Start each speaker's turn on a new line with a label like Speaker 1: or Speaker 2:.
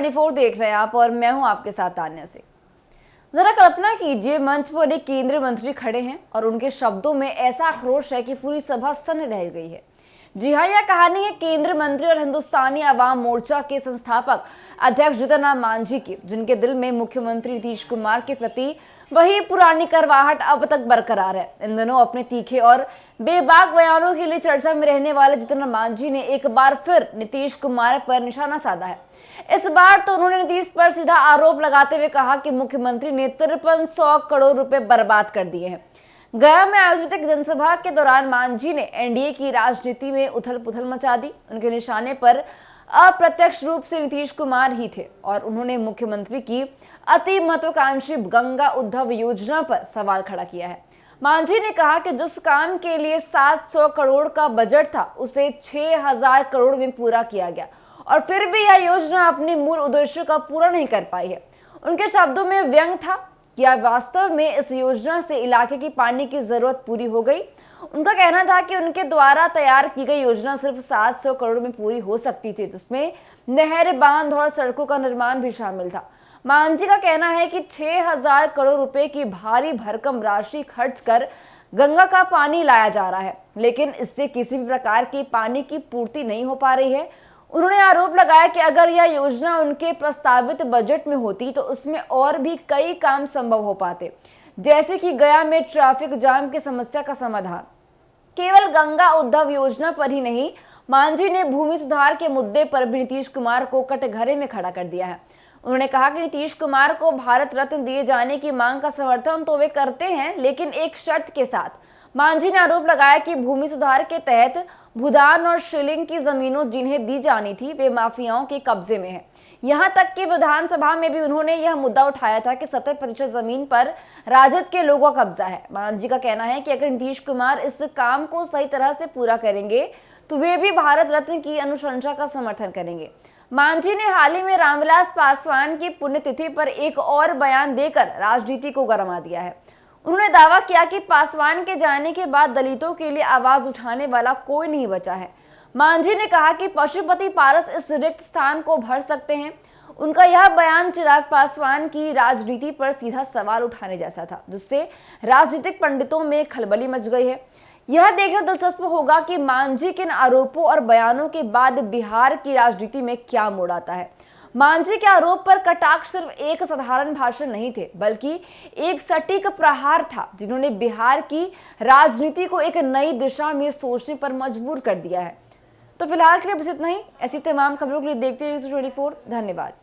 Speaker 1: 24 देख रहे हैं आप और मैं हूं आपके साथ तान्या से। जरा कल्पना कीजिए, मंच पर एक केंद्रीय मंत्री खड़े हैं और उनके शब्दों में ऐसा आक्रोश है कि पूरी सभा सन्न रह गई है। जी हाँ, यह कहानी है केंद्रीय मंत्री और हिंदुस्तानी अवाम मोर्चा के संस्थापक अध्यक्ष जीतन राम मांझी की, जिनके दिल में मुख्यमंत्री नीतीश कुमार के प्रति वही पुरानी करवाहट अब तक बरकरार है। इन दिनों अपने तीखे और बेबाक बयानों के लिए चर्चा में रहने वाले जीतन राम मांझी ने एक बार फिर नीतीश कुमार पर निशाना साधा है। इस बार तो उन्होंने नीतीश पर सीधा आरोप लगाते हुए कहा कि मुख्यमंत्री ने 5300 करोड़ रुपए बर्बाद कर दिए हैं। गया में आयोजित एक जनसभा के दौरान मांझी ने एनडीए की राजनीति में उथल पुथल मचा दी। उनके निशाने पर अप्रत्यक्ष रूप से नीतीश कुमार ही थे और उन्होंने मुख्यमंत्री की अति महत्वाकांक्षी गंगा उद्धव योजना पर सवाल खड़ा किया है। मांझी ने कहा कि जिस काम के लिए 700 करोड़ का बजट था उसे 6000 करोड़ में पूरा किया गया और फिर भी यह योजना अपने मूल उद्देश्य का पूरा नहीं कर पाई है। उनके शब्दों में व्यंग था कि वास्तव में इस योजना से इलाके की पानी की जरूरत पूरी हो गई। उनका कहना था कि उनके द्वारा तैयार की गई योजना सिर्फ 700 करोड़ में पूरी हो सकती थी, जिसमें नहर, बांध और सड़कों का निर्माण भी शामिल था। मांझी का कहना है कि 6000 करोड़ रुपए की भारी भरकम राशि खर्च कर गंगा का पानी लाया जा रहा है, लेकिन इससे किसी भी प्रकार की पानी की पूर्ति नहीं हो पा रही है। उन्होंने आरोप लगाया कि अगर यह योजना उनके प्रस्तावित बजट में होती तो उसमें और भी कई काम संभव हो पाते, जैसे कि गया में ट्रैफिक जाम की समस्या का समाधान। केवल गंगा उद्धव योजना पर ही नहीं, मांझी ने भूमि सुधार के मुद्दे पर भी नीतीश कुमार को कटघरे में खड़ा कर दिया है। उन्होंने कहा कि नीतीश कुमार को भारत रत्न दिए जाने की मांग का समर्थन तो वे करते हैं, लेकिन एक शर्त के साथ। मांझी ने आरोप लगाया कि भूमि सुधार के तहत भूदान और शिलिंग की जमीनों जिन्हें दी जानी थी वे माफियाओं के कब्जे में है। यहां तक कि विधानसभा में भी उन्होंने यह मुद्दा उठाया था कि 70% जमीन पर राजद के लोगों का कब्जा है। मांझी का कहना है कि अगर नीतीश कुमार इस काम को सही तरह से पूरा करेंगे तो वे भी भारत रत्न की अनुशंसा का समर्थन करेंगे। मांझी ने हाल ही में रामविलास पासवान की पुण्यतिथि पर एक और बयान देकर राजनीति को गरमा दिया है। उन्होंने दावा किया कि पासवान के जाने के बाद दलितों के लिए आवाज उठाने वाला कोई नहीं बचा है। मांझी ने कहा कि पशुपति पारस इस रिक्त स्थान को भर सकते हैं। उनका यह बयान चिराग पासवान की राजनीति पर सीधा सवाल उठाने जैसा था, जिससे राजनीतिक पंडितों में खलबली मच गई है। यह देखना दिलचस्प होगा कि मांझी के इन आरोपों और बयानों के बाद बिहार की राजनीति में क्या मोड़ आता है। मांझी के आरोप पर कटाक्ष सिर्फ एक साधारण भाषण नहीं थे, बल्कि एक सटीक प्रहार था, जिन्होंने बिहार की राजनीति को एक नई दिशा में सोचने पर मजबूर कर दिया है। तो फिलहाल के लिए बस इतना ही। ऐसी तमाम खबरों के लिए देखते रहिए 24। धन्यवाद।